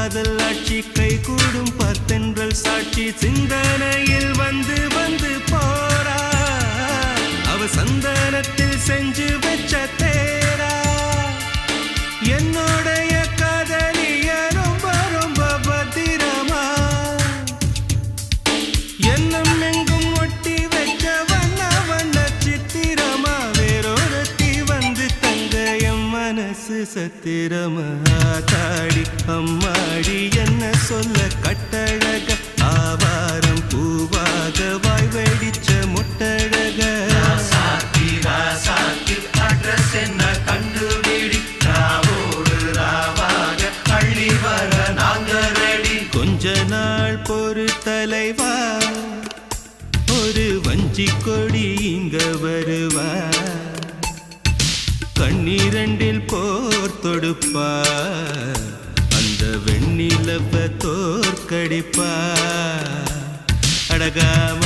காதல் ஆட்சி கை கூடும் பத்தென்றல் சாட்சி சிந்தனையில் வந்து வந்து போறா அவ சந்தனத்தில் செஞ்சு வச்ச தேரா என்னோடைய காதலிய ரொம்ப ரொம்ப பத்திரமா என்னும் எங்கும் ஒட்டி வச்ச வண்ண வண்ண சித்திரமா வேறொருத்தி வந்து தங்க என் மனசு சத்திரமா தாடி அம்மாடி என்ன சொல்ல கட்டழக ஆவாரம் பூவாக வாய் வெடிச்ச முட்டழக அட்ரஸ் என்ன கண்டுபிடி ராவோடு ராவாக அள்ளி வர நாங்க ரெடி கொஞ்ச நாள் பொறு தலைவா ஒரு வஞ்சி கொடி இங்க வருவா கண்ணீரண்டில் போர் தொடுப்பா அந்த வெண்ணிலவ தோற்கடிப்பா அடகாம